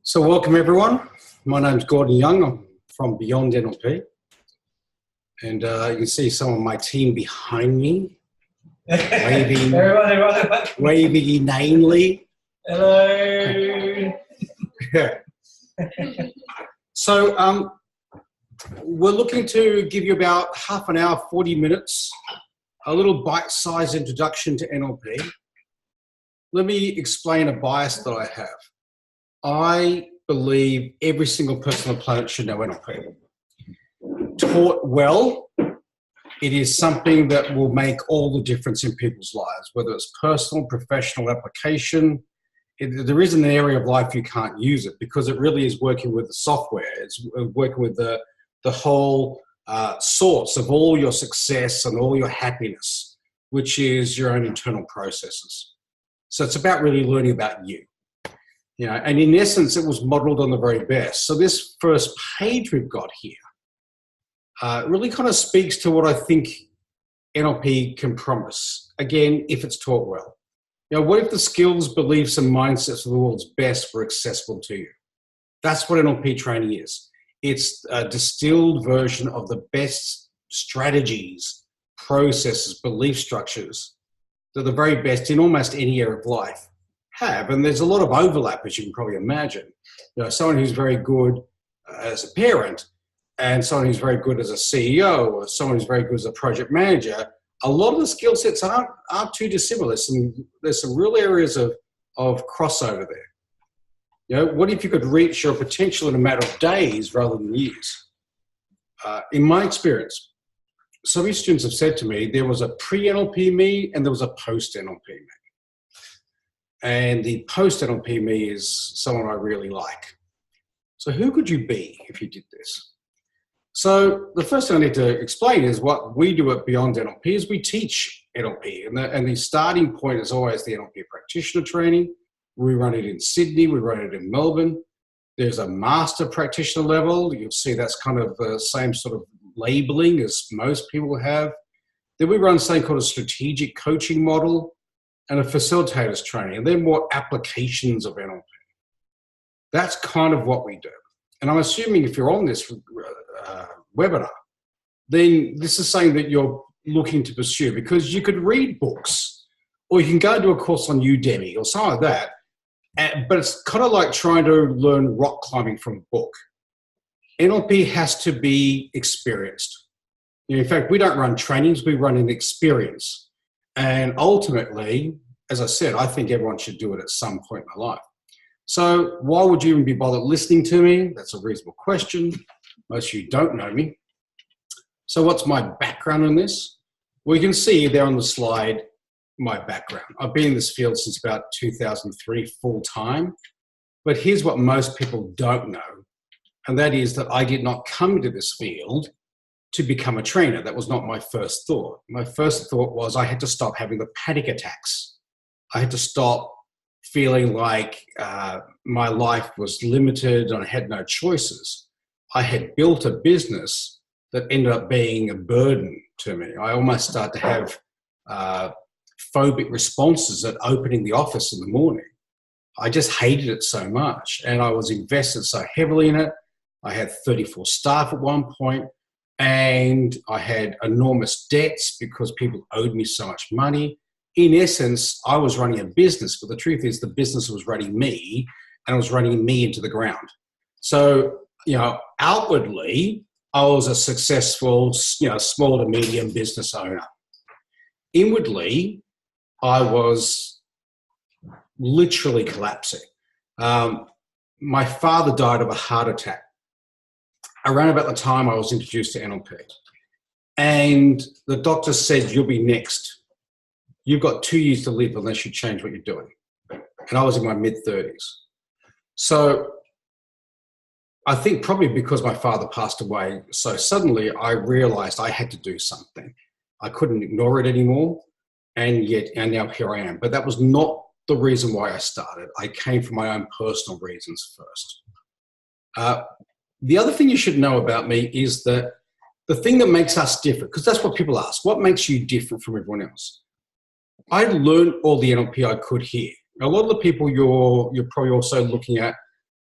So welcome everyone. My name's Gordon Young. I'm from Beyondnlp. And you can see some of my team behind me, waving, waving inanely. Hello. Yeah. So we're looking to give you about half an hour, 40 minutes, a little bite-sized introduction to NLP. Let me explain a bias that I have. I believe every single person on the planet should know NLP. Taught well, it is something that will make all the difference in people's lives, whether it's personal, professional, application. There isn't an area of life you can't use it because it really is working with the software. It's working with the whole source of all your success and all your happiness, which is your own internal processes. So it's about really learning about you. You know, and in essence, it was modeled on the very best. So this first page we've got here really kind of speaks to what I think NLP can promise. Again, if it's taught well. You know, what if the skills, beliefs, and mindsets of the world's best were accessible to you? That's what NLP training is. It's a distilled version of the best strategies, processes, belief structures that the very best in almost any area of life have. And there's a lot of overlap, as you can probably imagine. You know, someone who's very good as a parent and someone who's very good as a CEO or someone who's very good as a project manager, a lot of the skill sets aren't too dissimilar. There's some real areas of crossover there. You know, what if you could reach your potential in a matter of days rather than years? In my experience, some of these students have said to me, there was a pre-NLP me and there was a post-NLP me. And the post-NLP me is someone I really like. So who could you be if you did this? So the first thing I need to explain is what we do at Beyondnlp is we teach NLP. And the starting point is always the NLP Practitioner Training. We run it in Sydney, we run it in Melbourne. There's a Master Practitioner level. You'll see that's kind of the same sort of labeling as most people have. Then we run something called a strategic coaching model and a facilitator's training, and then more applications of NLP. That's kind of what we do. And I'm assuming if you're on this webinar, then this is something that you're looking to pursue because you could read books or you can go to a course on Udemy or something like that, but it's kind of like trying to learn rock climbing from a book. NLP has to be experienced. You know, in fact, we don't run trainings, we run an experience. And ultimately, as I said, I think everyone should do it at some point in their life. So why would you even be bothered listening to me? That's a reasonable question. Most of you don't know me. So what's my background in this? Well, you can see there on the slide my background. I've been in this field since about 2003 full time. But here's what most people don't know. And that is that I did not come into this field to become a trainer. That was not my first thought. My first thought was I had to stop having the panic attacks. I had to stop feeling like my life was limited and I had no choices. I had built a business that ended up being a burden to me. I almost started to have phobic responses at opening the office in the morning. I just hated it so much and I was invested so heavily in it. I had 34 staff at one point. And I had enormous debts because people owed me so much money. In essence, I was running a business, but the truth is the business was running me and it was running me into the ground. So, you know, outwardly, I was a successful, you know, small to medium business owner. Inwardly, I was literally collapsing. My father died of a heart attack around about the time I was introduced to NLP. And the doctor said, you'll be next. You've got 2 years to live unless you change what you're doing. And I was in my mid-30s. So I think probably because my father passed away so suddenly, I realized I had to do something. I couldn't ignore it anymore. And now here I am. But that was not the reason why I started. I came from my own personal reasons first. The other thing you should know about me is that the thing that makes us different, because that's what people ask, what makes you different from everyone else? I learned all the NLP I could here. A lot of the people you're probably also looking at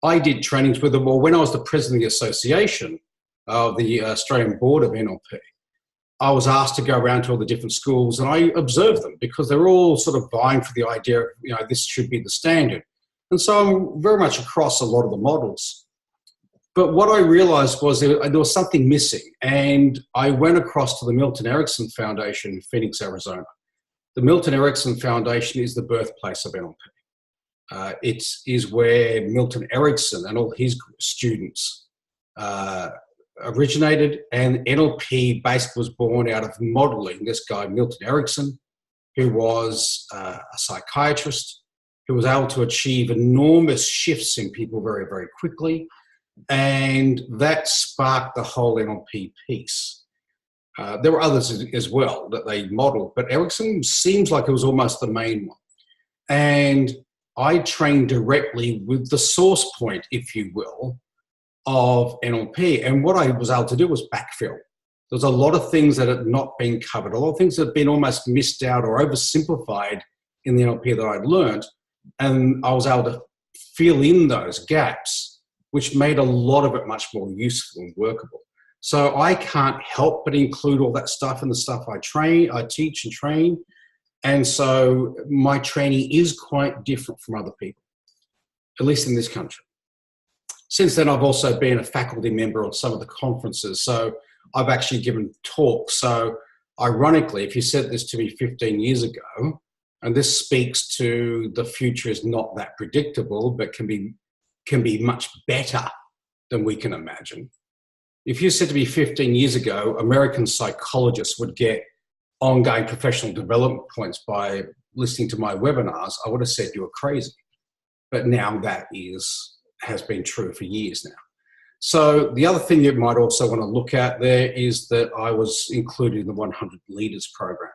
I did trainings with them, or when I was the president of the association of the Australian Board of NLP, I was asked to go around to all the different schools and I observed them because they're all sort of vying for the idea of, this should be the standard. And so I'm very much across a lot of the models. But what I realized was there was something missing. And I went across to the Milton Erickson Foundation in Phoenix, Arizona. The Milton Erickson Foundation is the birthplace of NLP. It is where Milton Erickson and all his students originated, and NLP basically was born out of modeling this guy, Milton Erickson, who was a psychiatrist, who was able to achieve enormous shifts in people very, very quickly. And that sparked the whole NLP piece. There were others as well that they modeled, but Erickson seems like it was almost the main one. And I trained directly with the source point, if you will, of NLP. And what I was able to do was backfill. There's a lot of things that had not been covered, a lot of things that had been almost missed out or oversimplified in the NLP that I'd learned. And I was able to fill in those gaps, which made a lot of it much more useful and workable. So I can't help but include all that stuff in the stuff I teach and train. And so my training is quite different from other people, at least in this country. Since then, I've also been a faculty member on some of the conferences. So I've actually given talks. So ironically, if you said this to me 15 years ago, and this speaks to the future is not that predictable, but can be much better than we can imagine. If you said to me 15 years ago, American psychologists would get ongoing professional development points by listening to my webinars, I would have said you were crazy. But now that has been true for years now. So the other thing you might also want to look at there is that I was included in the 100 Leaders program.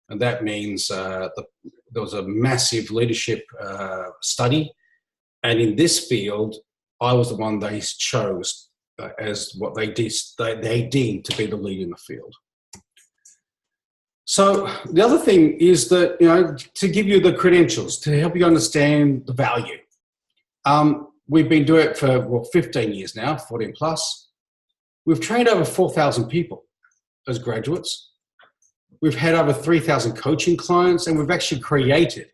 And that means there was a massive leadership study. And in this field, I was the one they chose as what they deemed to be the lead in the field. So the other thing is that, to give you the credentials, to help you understand the value. We've been doing it for 15 years now, 14 plus. We've trained over 4,000 people as graduates. We've had over 3,000 coaching clients, and we've actually created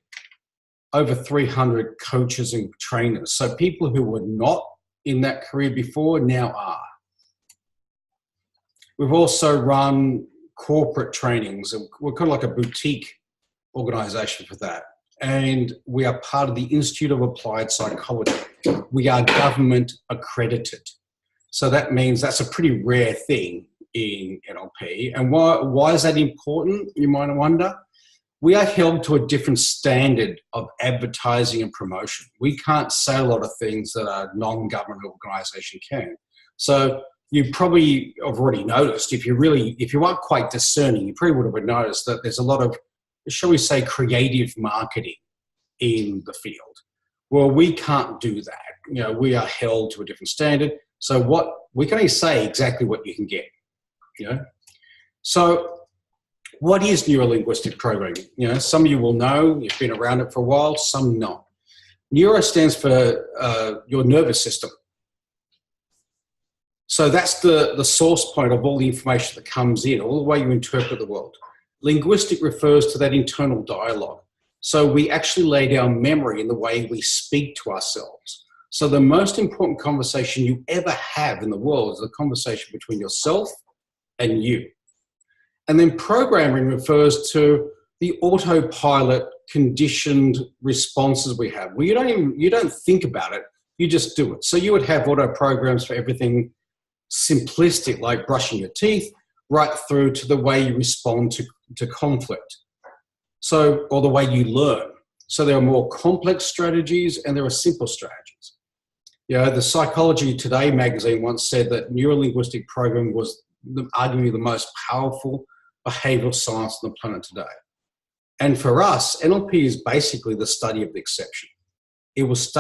over 300 coaches and trainers. So people who were not in that career before now are. We've also run corporate trainings, and we're kind of like a boutique organization for that. And we are part of the Institute of Applied Psychology. We are government accredited. So that means that's a pretty rare thing in NLP. And why is that important, you might wonder? We are held to a different standard of advertising and promotion. We can't say a lot of things that a non-government organization can. So you probably have already noticed, if you are quite discerning, you probably would have noticed that there's a lot of, shall we say, creative marketing in the field. Well, we can't do that. We are held to a different standard. So we can only say exactly what you can get. So what is neuro-linguistic programming? Some of you will know, you've been around it for a while, some not. Neuro stands for your nervous system. So that's the source point of all the information that comes in, all the way you interpret the world. Linguistic refers to that internal dialogue. So we actually lay down memory in the way we speak to ourselves. So the most important conversation you ever have in the world is the conversation between yourself and you. And then programming refers to the autopilot conditioned responses we have. Well, you don't think about it, you just do it. So you would have auto programs for everything simplistic, like brushing your teeth, right through to the way you respond to conflict. So, or the way you learn. So there are more complex strategies and there are simple strategies. The Psychology Today magazine once said that neuro-linguistic programming was arguably the most powerful behavioral science on the planet today. And for us, NLP is basically the study of the exception. It was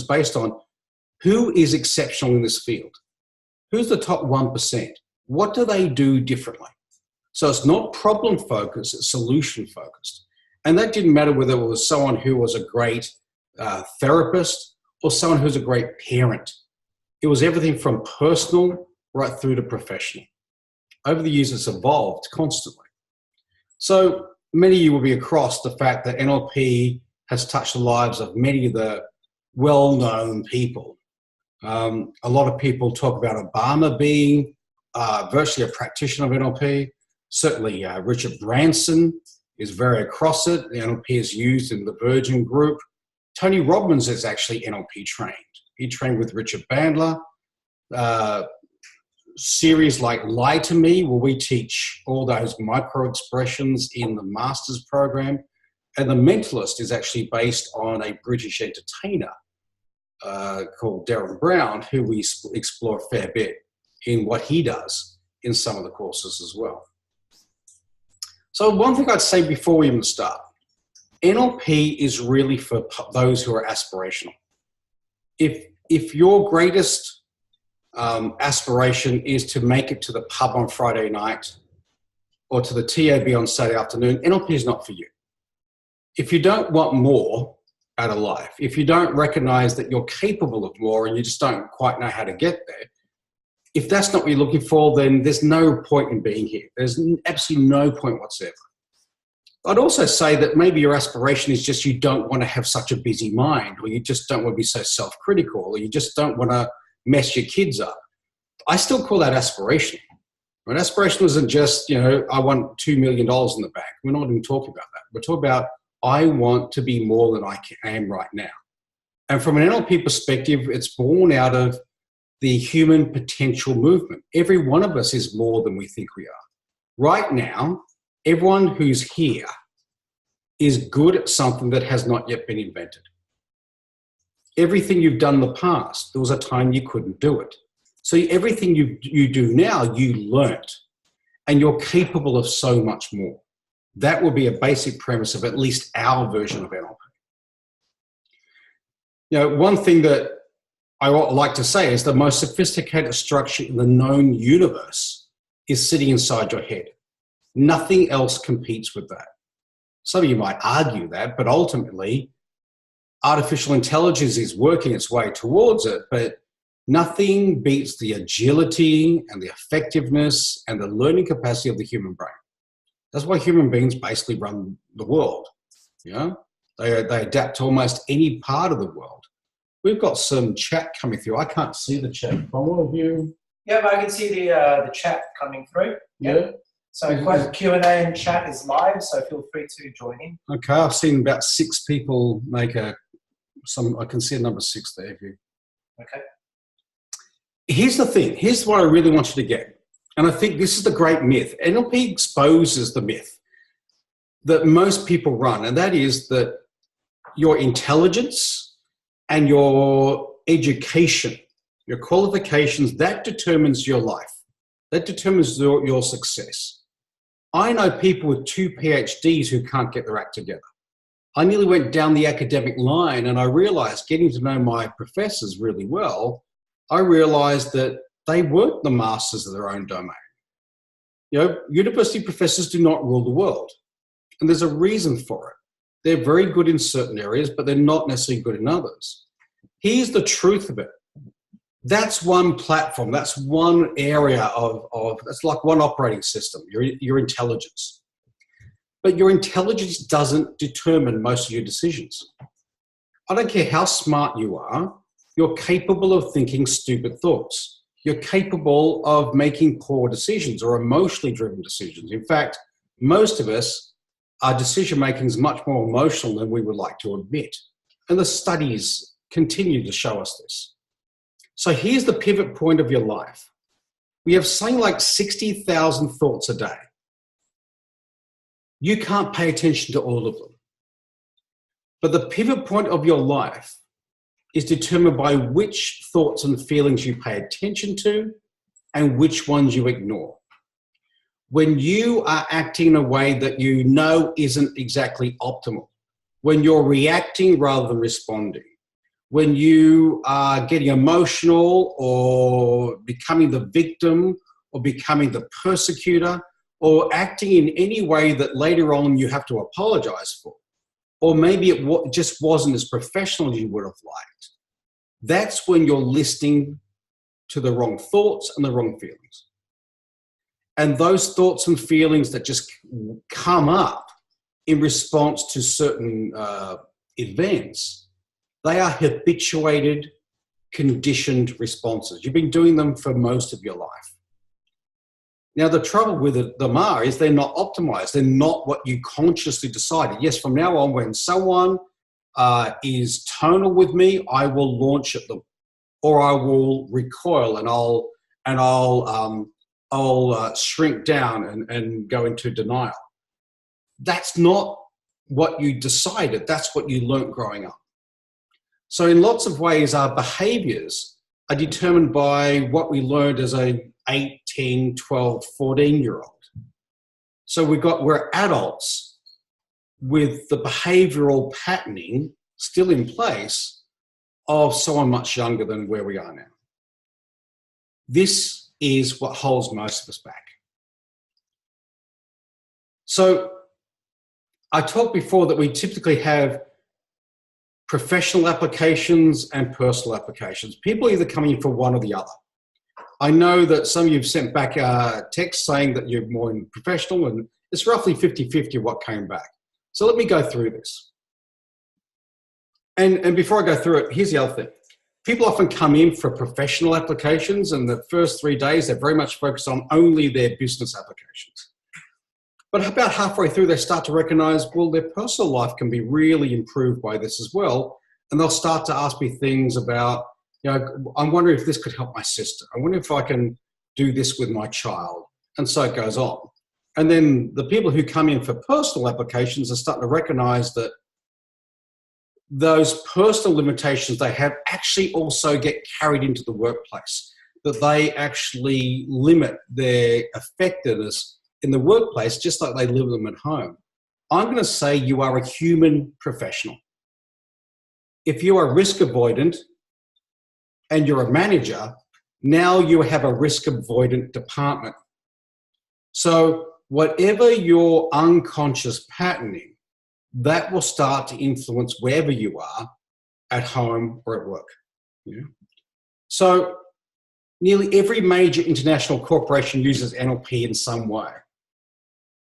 based on who is exceptional in this field. Who's the top 1%? What do they do differently? So it's not problem focused, it's solution focused. And that didn't matter whether it was someone who was a great therapist or someone who's a great parent. It was everything from personal right through to professional. Over the years, it's evolved constantly. So many of you will be across the fact that NLP has touched the lives of many of the well-known people. A lot of people talk about Obama being virtually a practitioner of NLP. Certainly Richard Branson is very across it. The NLP is used in the Virgin Group. Tony Robbins is actually NLP trained. He trained with Richard Bandler. Series like Lie to Me, where we teach all those micro expressions in the master's program. And The Mentalist is actually based on a British entertainer called Darren Brown, who we explore a fair bit in what he does in some of the courses as well. So one thing I'd say before we even start, NLP is really for those who are aspirational. If your greatest aspiration is to make it to the pub on Friday night or to the TAB on Saturday afternoon, NLP is not for you. If you don't want more out of life, if you don't recognize that you're capable of more and you just don't quite know how to get there, if that's not what you're looking for, then there's no point in being here. There's absolutely no point whatsoever. I'd also say that maybe your aspiration is just you don't want to have such a busy mind, or you just don't want to be so self-critical, or you just don't want to mess your kids up. I still call that aspiration. Right? Aspiration isn't just, I want $2 million in the bank. We're not even talking about that. We're talking about I want to be more than I am right now. And from an NLP perspective, it's born out of the human potential movement. Every one of us is more than we think we are. Right now, everyone who's here is good at something that has not yet been invented. Everything you've done in the past, there was a time you couldn't do it. So everything you do now, you learnt, and you're capable of so much more. That would be a basic premise of at least our version of NLP. One thing that I like to say is the most sophisticated structure in the known universe is sitting inside your head. Nothing else competes with that. Some of you might argue that, but ultimately, artificial intelligence is working its way towards it, but nothing beats the agility and the effectiveness and the learning capacity of the human brain. That's why human beings basically run the world. They adapt to almost any part of the world. We've got some chat coming through. I can't see the chat. From all of you. Yep, I can see the chat coming through. Yeah. So Q&A and chat is live, so feel free to join in. Okay, I've seen about 6 people make I can see a number 6 there. Okay. Here's the thing. Here's what I really want you to get. And I think this is the great myth. NLP exposes the myth that most people run, and that is that your intelligence and your education, your qualifications, that determines your life. That determines your success. I know people with 2 PhDs who can't get their act together. I nearly went down the academic line, and I realized, getting to know my professors really well, I realized that they weren't the masters of their own domain. University professors do not rule the world. And there's a reason for it. They're very good in certain areas, but they're not necessarily good in others. Here's the truth of it. That's one platform. That's one area that's like one operating system, your intelligence. But your intelligence doesn't determine most of your decisions. I don't care how smart you are, you're capable of thinking stupid thoughts. You're capable of making poor decisions or emotionally driven decisions. In fact, most of us, our decision making is much more emotional than we would like to admit. And the studies continue to show us this. So here's the pivot point of your life. We have something like 60,000 thoughts a day. You can't pay attention to all of them. But the pivot point of your life is determined by which thoughts and feelings you pay attention to and which ones you ignore. When you are acting in a way that you know isn't exactly optimal, when you're reacting rather than responding, when you are getting emotional or becoming the victim or becoming the persecutor or acting in any way that later on you have to apologize for, or maybe it just wasn't as professional as you would have liked, that's when you're listening to the wrong thoughts and the wrong feelings. And those thoughts and feelings that just come up in response to certain events, they are habituated, conditioned responses. You've been doing them for most of your life. Now, the trouble with them is they're not optimized. They're not what you consciously decided. Yes, from now on, when someone is tonal with me, I will launch at them, or I will recoil and I'll shrink down and go into denial. That's not what you decided. That's what you learnt growing up. So in lots of ways, our behaviors are determined by what we learned as a 8, 10, 12, 14-year-old. So we're adults with the behavioral patterning still in place of someone much younger than where we are now. This is what holds most of us back. So I talked before that we typically have professional applications and personal applications. People either come in for one or the other. I know that some of you have sent back a text saying that you're more in professional, and it's roughly 50-50 what came back. So let me go through this. And before I go through it, here's the other thing. People often come in for professional applications, and the first 3 days, they're very much focused on only their business applications. But about halfway through, they start to recognize, well, their personal life can be really improved by this as well. And they'll start to ask me things about, I'm wondering if this could help my sister. I wonder if I can do this with my child. And so it goes on. And then the people who come in for personal applications are starting to recognize that those personal limitations they have actually also get carried into the workplace, that they actually limit their effectiveness in the workplace just like they live them at home. I'm going to say you are a human professional. If you are risk avoidant and you're a manager, now you have a risk avoidant department. So whatever your unconscious patterning, that will start to influence wherever you are, at home or at work. Yeah. So nearly every major international corporation uses NLP in some way.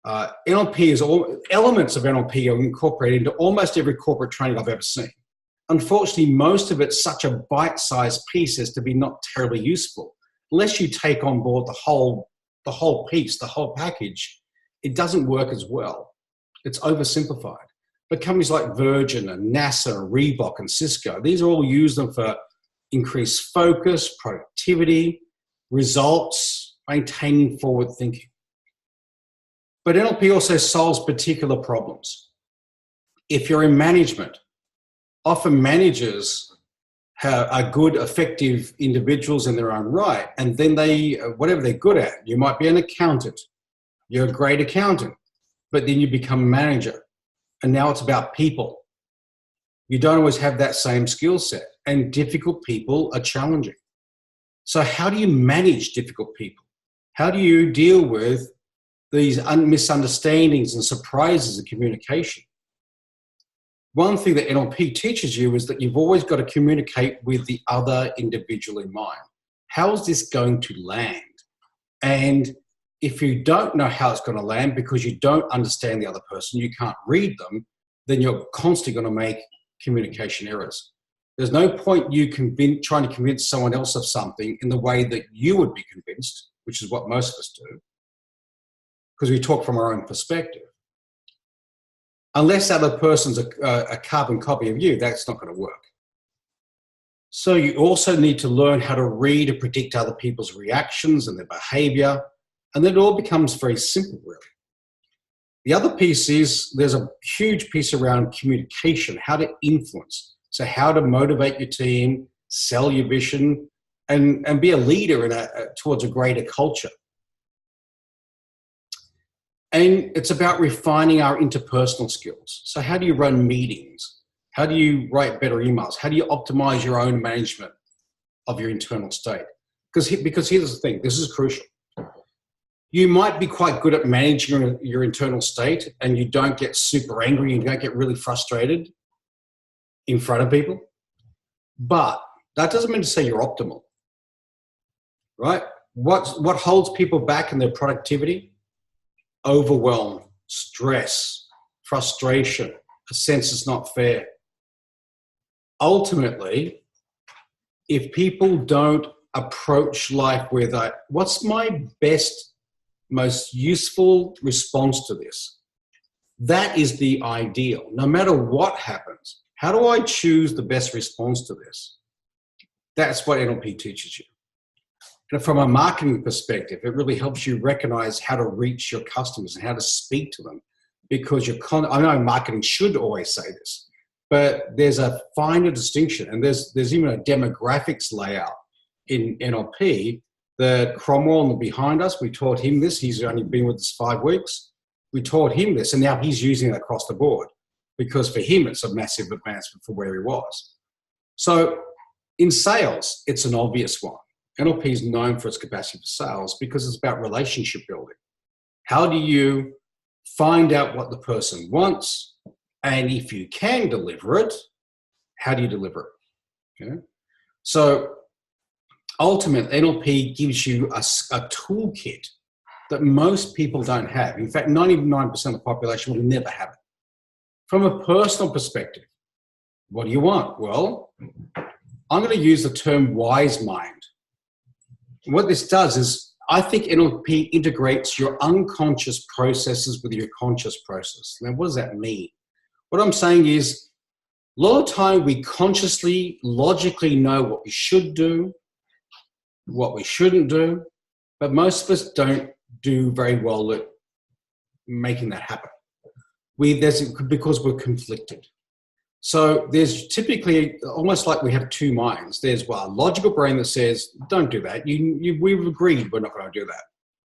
Elements of NLP are incorporated into almost every corporate training I've ever seen. Unfortunately, most of it's such a bite-sized piece as to be not terribly useful. Unless you take on board the whole piece, the whole package, it doesn't work as well. It's oversimplified. But companies like Virgin and NASA, Reebok and Cisco, these all use them for increased focus, productivity, results, maintaining forward thinking. But NLP also solves particular problems. If you're in management, often managers are good, effective individuals in their own right, and then whatever they're good at, you might be an accountant, you're a great accountant, but then you become a manager, and now it's about people. You don't always have that same skill set, and difficult people are challenging. So how do you manage difficult people? How do you deal with these misunderstandings and surprises in communication? One thing that NLP teaches you is that you've always got to communicate with the other individual in mind. How is this going to land? And if you don't know how it's going to land because you don't understand the other person, you can't read them, then you're constantly going to make communication errors. There's no point you trying to convince someone else of something in the way that you would be convinced, which is what most of us do, because we talk from our own perspective. Unless that other person's a carbon copy of you, that's not going to work. So you also need to learn how to read and predict other people's reactions and their behavior, and then it all becomes very simple, really. The other piece is there's a huge piece around communication, how to influence. So how to motivate your team, sell your vision, and be a leader towards a greater culture. And it's about refining our interpersonal skills. So how do you run meetings? How do you write better emails? How do you optimize your own management of your internal state? Because here's the thing, this is crucial. You might be quite good at managing your internal state and you don't get super angry and you don't get really frustrated in front of people. But That doesn't mean to say you're optimal, right? What holds people back in their productivity? Overwhelm, stress, frustration, a sense it's not fair. Ultimately, if people don't approach life with what's my best, most useful response to this? That is the ideal. No matter what happens, how do I choose the best response to this? That's what NLP teaches you. And from a marketing perspective, it really helps you recognize how to reach your customers and how to speak to them. Because I know marketing should always say this, but there's a finer distinction, and there's even a demographics layout in NLP. The Cromwell behind us, we taught him this. He's only been with us 5 weeks. We taught him this, and now he's using it across the board because for him, it's a massive advancement from where he was. So in sales, it's an obvious one. NLP is known for its capacity for sales because it's about relationship building. How do you find out what the person wants? And if you can deliver it, how do you deliver it? Okay? So ultimately, NLP gives you a toolkit that most people don't have. In fact, 99% of the population will never have it. From a personal perspective, what do you want? Well, I'm going to use the term wise mind. What this does is, I think NLP integrates your unconscious processes with your conscious process. Now, what does that mean? What I'm saying is, a lot of time we consciously, logically know what we should do, what we shouldn't do, but most of us don't do very well at making that happen. Because we're conflicted. So there's typically almost like we have 2 minds. There's a logical brain that says, don't do that. We've agreed we're not going to do that.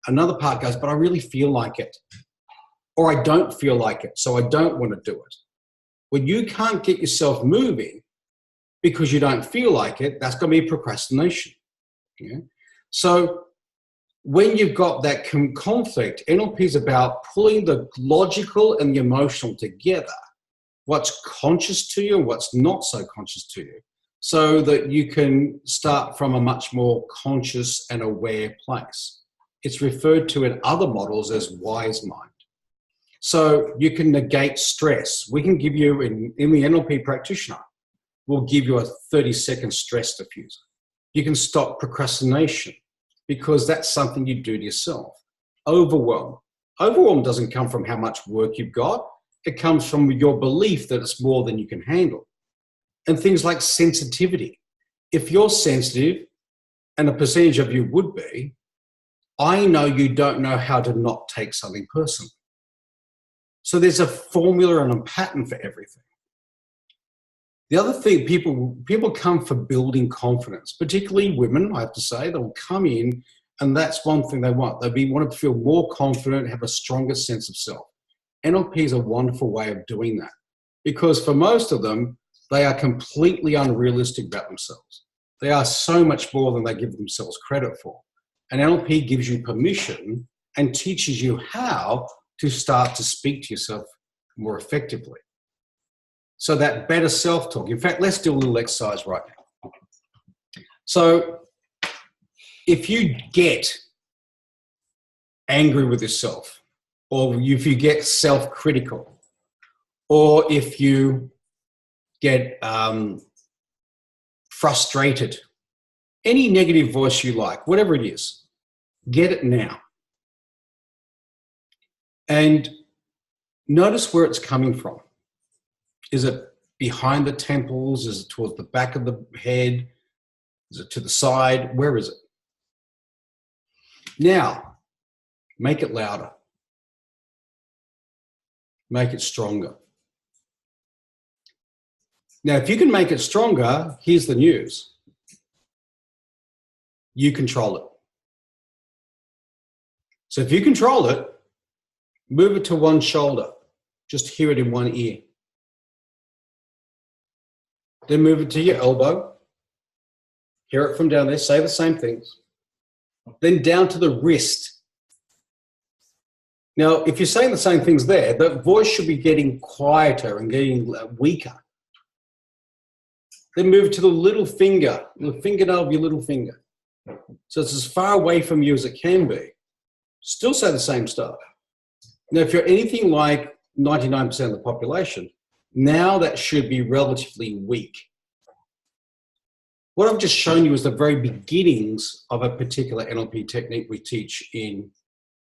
Another part goes, but I really feel like it. Or I don't feel like it, so I don't want to do it. When you can't get yourself moving because you don't feel like it, that's going to be procrastination. Yeah? So when you've got that conflict, NLP is about pulling the logical and the emotional together. What's conscious to you and what's not so conscious to you, so that you can start from a much more conscious and aware place. It's referred to in other models as wise mind. So you can negate stress. We can give you, in the NLP practitioner, we'll give you a 30-second stress diffuser. You can stop procrastination because that's something you do to yourself. Overwhelm. Overwhelm doesn't come from how much work you've got. It comes from your belief that it's more than you can handle. And things like sensitivity. If you're sensitive, and a percentage of you would be, I know you don't know how to not take something personally. So there's a formula and a pattern for everything. The other thing, people come for building confidence, particularly women, I have to say. They'll come in, and that's one thing they want. They want to feel more confident, have a stronger sense of self. NLP is a wonderful way of doing that, because for most of them, they are completely unrealistic about themselves. They are so much more than they give themselves credit for. And NLP gives you permission and teaches you how to start to speak to yourself more effectively. So that better self-talk. In fact, let's do a little exercise right now. So if you get angry with yourself, or if you get self-critical, or if you get frustrated, any negative voice you like, whatever it is, get it now. And notice where it's coming from. Is it behind the temples? Is it towards the back of the head? Is it to the side? Where is it? Now, make it louder. Make it stronger. Now, if you can make it stronger, here's the news. You control it. So if you control it, move it to one shoulder. Just hear it in one ear. Then move it to your elbow. Hear it from down there. Say the same things. Then down to the wrist. Now, if you're saying the same things there, the voice should be getting quieter and getting weaker. Then move to the little finger, the fingernail of your little finger. So it's as far away from you as it can be. Still say the same stuff. Now, if you're anything like 99% of the population, now that should be relatively weak. What I've just shown you is the very beginnings of a particular NLP technique we teach in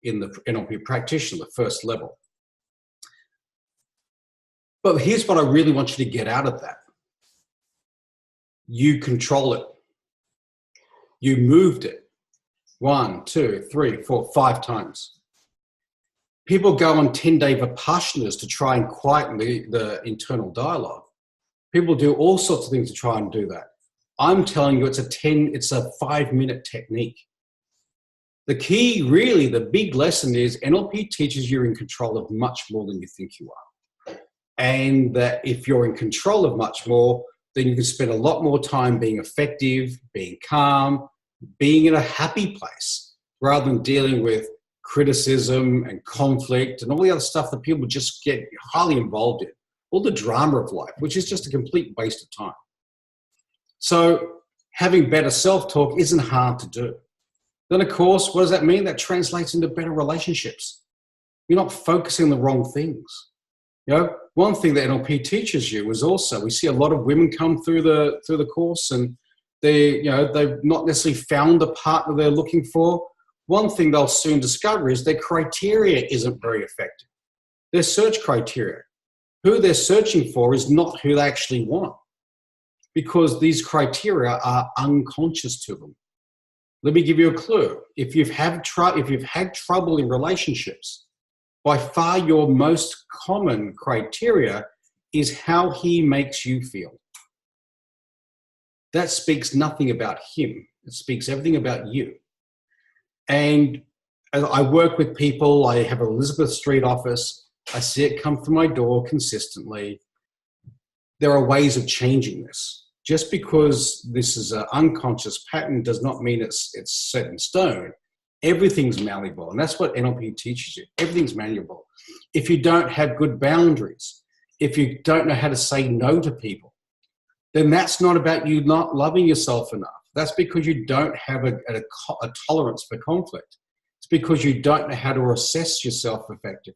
the NLP Practitioner, the first level. But here's what I really want you to get out of that. You control it. You moved it 1, 2, 3, 4, 5 times. People go on 10-day Vipassanas to try and quieten the internal dialogue. People do all sorts of things to try and do that. I'm telling you, it's a 5-minute technique. The key, really, the big lesson is NLP teaches you're in control of much more than you think you are. And that if you're in control of much more, then you can spend a lot more time being effective, being calm, being in a happy place, rather than dealing with criticism and conflict and all the other stuff that people just get highly involved in. All the drama of life, which is just a complete waste of time. So having better self-talk isn't hard to do. Then, of course, what does that mean? That translates into better relationships. You're not focusing on the wrong things. You know, one thing that NLP teaches you is also, we see a lot of women come through the course and they've not necessarily found the partner they're looking for. One thing they'll soon discover is their criteria isn't very effective. Their search criteria. Who they're searching for is not who they actually want, because these criteria are unconscious to them. Let me give you a clue. If you've had trouble in relationships, by far your most common criteria is how he makes you feel. That speaks nothing about him. It speaks everything about you. And as I work with people, I have an Elizabeth Street office. I see it come through my door consistently. There are ways of changing this. Just because this is an unconscious pattern does not mean it's set in stone. Everything's malleable, and that's what NLP teaches you. Everything's malleable. If you don't have good boundaries, if you don't know how to say no to people, then that's not about you not loving yourself enough. That's because you don't have a tolerance for conflict. It's because you don't know how to assess yourself effectively.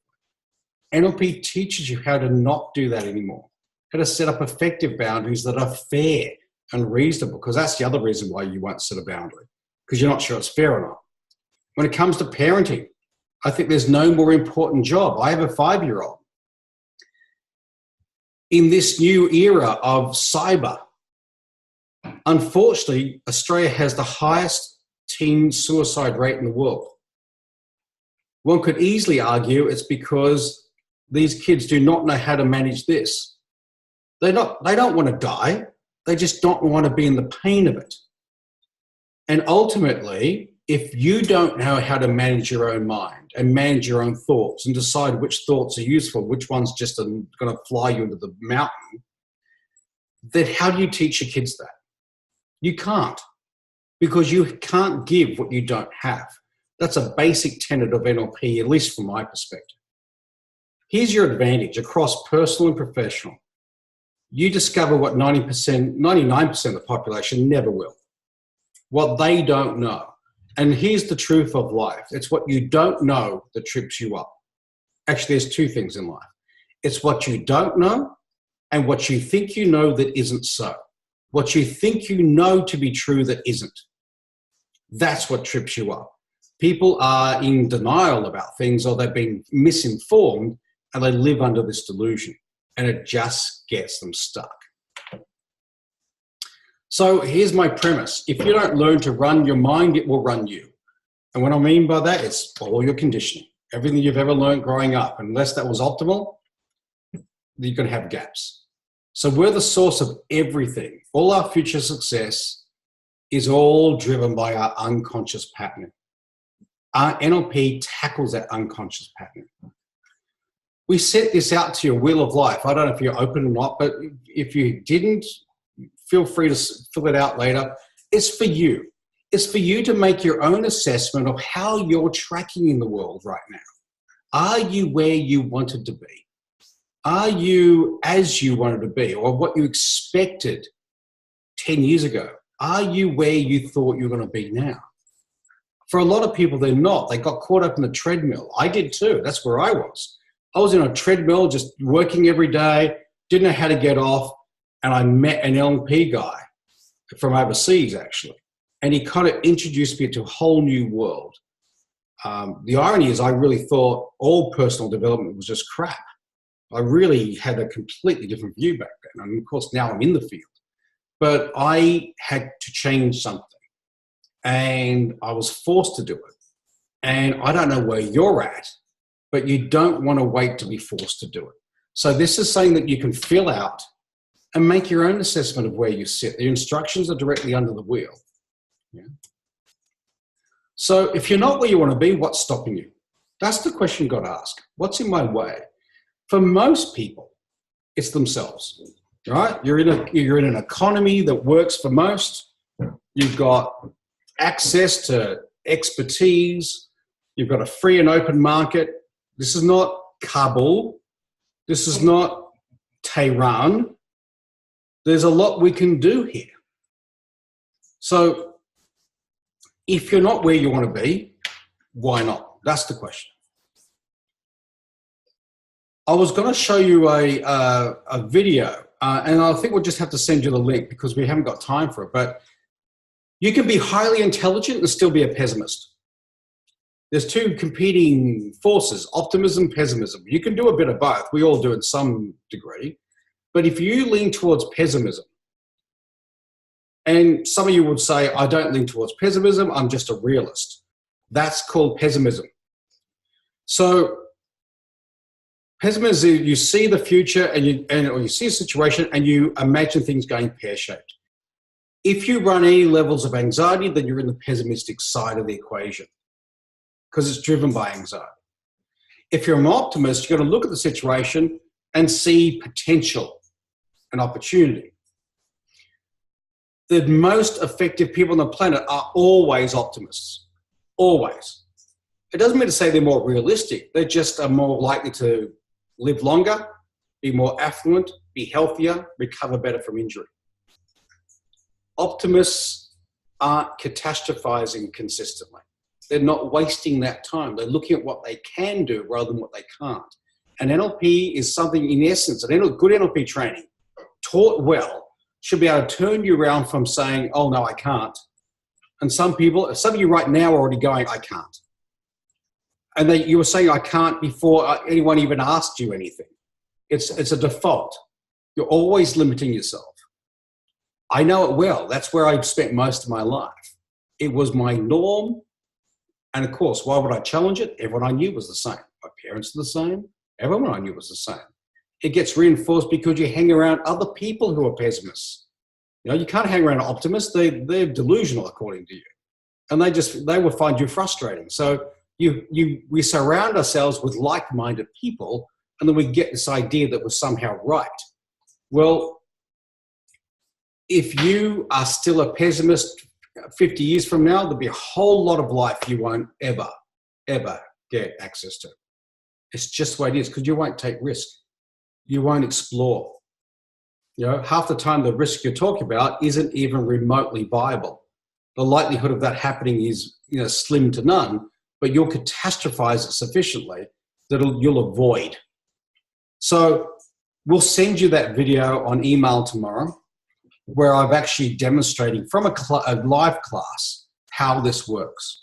NLP teaches you how to not do that anymore, how to set up effective boundaries that are fair and reasonable, because that's the other reason why you won't set a boundary, because you're not sure it's fair or not. When it comes to parenting, I think there's no more important job. I have a 5-year-old. In this new era of cyber, unfortunately, Australia has the highest teen suicide rate in the world. One could easily argue it's because these kids do not know how to manage this. They don't want to die. They just don't want to be in the pain of it. And ultimately, if you don't know how to manage your own mind and manage your own thoughts and decide which thoughts are useful, which one's just going to fly you into the mountain, then how do you teach your kids that? You can't, because you can't give what you don't have. That's a basic tenet of NLP, at least from my perspective. Here's your advantage across personal and professional. You discover what 99% of the population never will. What they don't know. And here's the truth of life. It's what you don't know that trips you up. Actually, there's 2 things in life. It's what you don't know and what you think you know that isn't so. What you think you know to be true that isn't. That's what trips you up. People are in denial about things, or they've been misinformed, and they live under this delusion, and it just gets them stuck. So here's my premise. If you don't learn to run your mind, it will run you. And what I mean by that is all your conditioning. Everything you've ever learned growing up, unless that was optimal, you're going to have gaps. So we're the source of everything. All our future success is all driven by our unconscious patterning. Our NLP tackles that unconscious patterning. We set this out to your wheel of life. I don't know if you're open or not, but if you didn't, feel free to fill it out later. It's for you. It's for you to make your own assessment of how you're tracking in the world right now. Are you where you wanted to be? Are you as you wanted to be, or what you expected 10 years ago? Are you where you thought you were going to be now? For a lot of people, they're not. They got caught up in the treadmill. I did too. That's where I was. I was in a treadmill, just working every day, didn't know how to get off, and I met an NLP guy from overseas, actually, and he kind of introduced me to a whole new world. The irony is I really thought all personal development was just crap. I really had a completely different view back then. And of course, now I'm in the field. But I had to change something. And I was forced to do it. And I don't know where you're at, but you don't want to wait to be forced to do it. So this is something that you can fill out and make your own assessment of where you sit. The instructions are directly under the wheel. Yeah. So if you're not where you want to be, what's stopping you? That's the question you've got to ask. What's in my way? For most people, it's themselves, right? You're in an economy that works for most. You've got access to expertise. You've got a free and open market. This is not Kabul. This is not Tehran. There's a lot we can do here. So if you're not where you want to be, why not? That's the question. I was going to show you a video, and I think we'll just have to send you the link because we haven't got time for it. But you can be highly intelligent and still be a pessimist. There's two competing forces, optimism, pessimism. You can do a bit of both. We all do in some degree. But if you lean towards pessimism, and some of you would say, I don't lean towards pessimism, I'm just a realist. That's called pessimism. So pessimism, you see the future or you see a situation and you imagine things going pear-shaped. If you run any levels of anxiety, then you're in the pessimistic side of the equation because it's driven by anxiety. If you're an optimist, you've got to look at the situation and see potential and opportunity. The most effective people on the planet are always optimists, always. It doesn't mean to say they're more realistic. They just are more likely to live longer, be more affluent, be healthier, recover better from injury. Optimists aren't catastrophizing consistently. They're not wasting that time. They're looking at what they can do rather than what they can't. And NLP is something, in essence, good NLP training, taught well, should be able to turn you around from saying, oh, no, I can't. And some of you right now are already going, I can't. And you were saying, I can't before anyone even asked you anything. It's a default. You're always limiting yourself. I know it well. That's where I've spent most of my life. It was my norm. And of course, why would I challenge it? Everyone I knew was the same. My parents were the same. Everyone I knew was the same. It gets reinforced because you hang around other people who are pessimists. You know, you can't hang around optimists. They're delusional, according to you. And they will find you frustrating. So we surround ourselves with like-minded people, and then we get this idea that we're somehow right. Well, if you are still a pessimist 50 years from now, there'll be a whole lot of life you won't ever get access to. It's just the way it is, because you won't take risk. You won't explore. You know, half the time the risk you're talking about isn't even remotely viable. The likelihood of that happening is, slim to none, but you'll catastrophize it sufficiently that you'll avoid. So we'll send you that video on email tomorrow, where I've actually demonstrating from a live class how this works.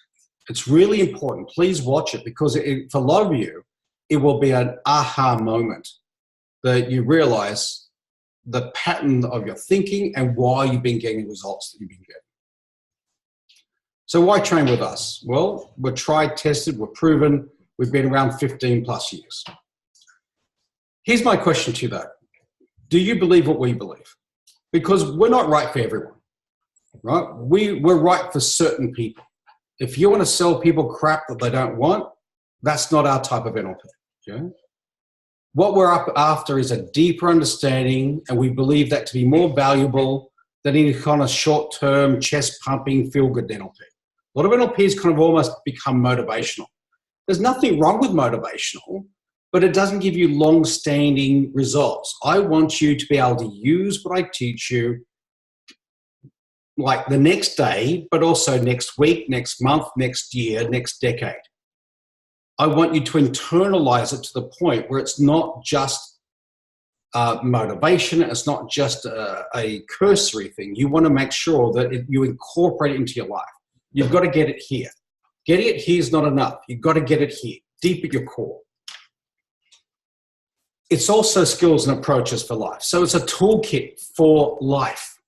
It's really important. Please watch it, because for a lot of you, it will be an aha moment that you realize the pattern of your thinking and why you've been getting the results that you've been getting. So why train with us? Well, we're tried, tested, we're proven. We've been around 15 plus years. Here's my question to you though. Do you believe what we believe? Because we're not right for everyone, right? We're right for certain people. If you want to sell people crap that they don't want, that's not our type of NLP. Okay? What we're up after is a deeper understanding, and we believe that to be more valuable than any kind of short-term, chest-pumping, feel-good NLP. A lot of NLP has kind of almost become motivational. There's nothing wrong with motivational, but it doesn't give you long-standing results. I want you to be able to use what I teach you like the next day, but also next week, next month, next year, next decade. I want you to internalize it to the point where it's not just motivation, it's not just a cursory thing. You want to make sure that you incorporate it into your life. You've got to get it here. Getting it here is not enough. You've got to get it here, deep at your core. It's also skills and approaches for life. So it's a toolkit for life.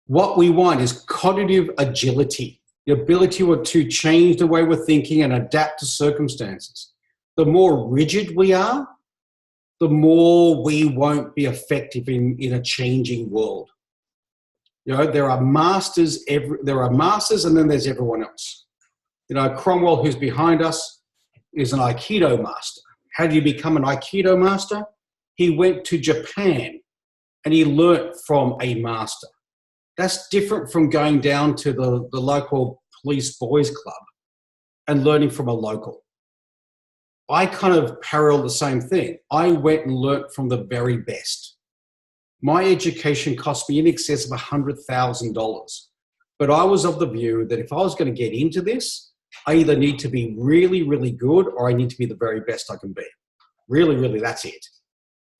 What we want is cognitive agility, the ability to change the way we're thinking and adapt to circumstances. The more rigid we are, the more we won't be effective in a changing world. You know, there are masters and then there's everyone else. You know, Cromwell, who's behind us, is an Aikido master. How do you become an Aikido master? He went to Japan and he learnt from a master. That's different from going down to the local police boys club and learning from a local. I kind of parallel the same thing. I went and learnt from the very best. My education cost me in excess of $100,000. But I was of the view that if I was going to get into this, I either need to be really, really good or I need to be the very best I can be. Really, really, that's it.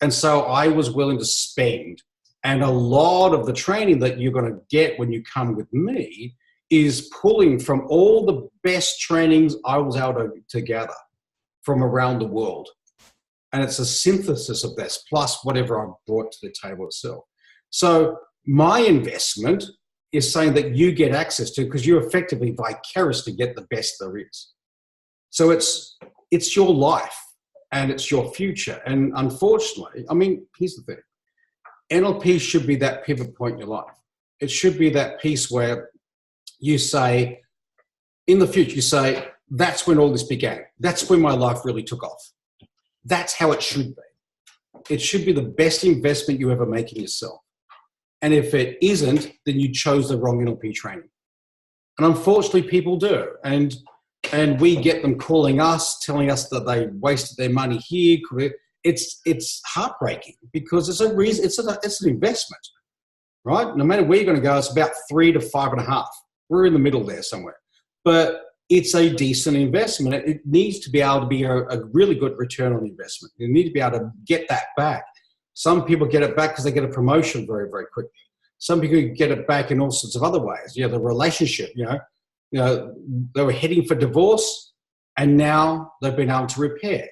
And so I was willing to spend. And a lot of the training that you're going to get when you come with me is pulling from all the best trainings I was able to gather from around the world. And it's a synthesis of this, plus whatever I brought to the table itself. So my investment is saying that you get access to, because you effectively vicariously get the best there is. So it's your life and it's your future. And unfortunately, I mean, here's the thing. NLP should be that pivot point in your life. It should be that piece where you say, in the future, you say, that's when all this began. That's when my life really took off. That's how it should be. It should be the best investment you ever make in yourself. And if it isn't, then you chose the wrong NLP training. And unfortunately, people do. And we get them calling us, telling us that they wasted their money here. It's heartbreaking because it's a reason. It's an investment, right? No matter where you're going to go, it's about 3 to 5.5. We're in the middle there somewhere, but it's a decent investment. It needs to be able to be a really good return on investment. You need to be able to get that back. Some people get it back because they get a promotion very, very quickly. Some people get it back in all sorts of other ways. You know, the relationship. You know, they were heading for divorce, and now they've been able to repair.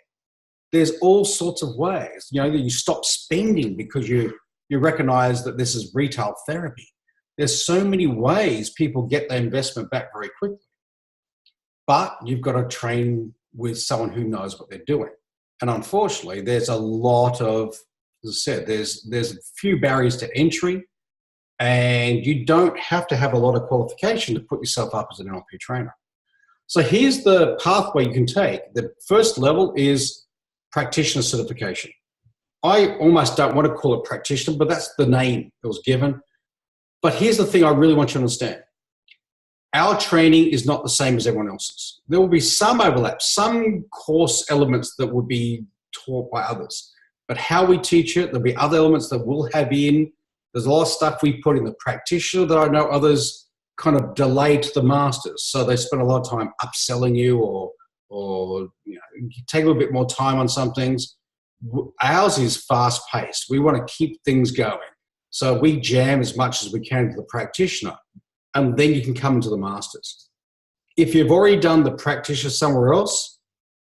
There's all sorts of ways, you know, that you stop spending because you recognize that this is retail therapy. There's so many ways people get their investment back very quickly. But you've got to train with someone who knows what they're doing. And unfortunately, there's a lot of, as I said, there's a few barriers to entry, and you don't have to have a lot of qualification to put yourself up as an NLP trainer. So here's the pathway you can take. The first level is Practitioner Certification. I almost don't want to call it practitioner, but that's the name that was given. But here's the thing I really want you to understand. Our training is not the same as everyone else's. There will be some overlap, some course elements that will be taught by others. But how we teach it, there'll be other elements that we'll have in. There's a lot of stuff we put in the practitioner that I know others kind of delay to the masters. So they spend a lot of time upselling you or you know, take a little bit more time on some things. Ours is fast paced. We want to keep things going. So we jam as much as we can to the practitioner, and then you can come into the masters. If you've already done the practitioner somewhere else,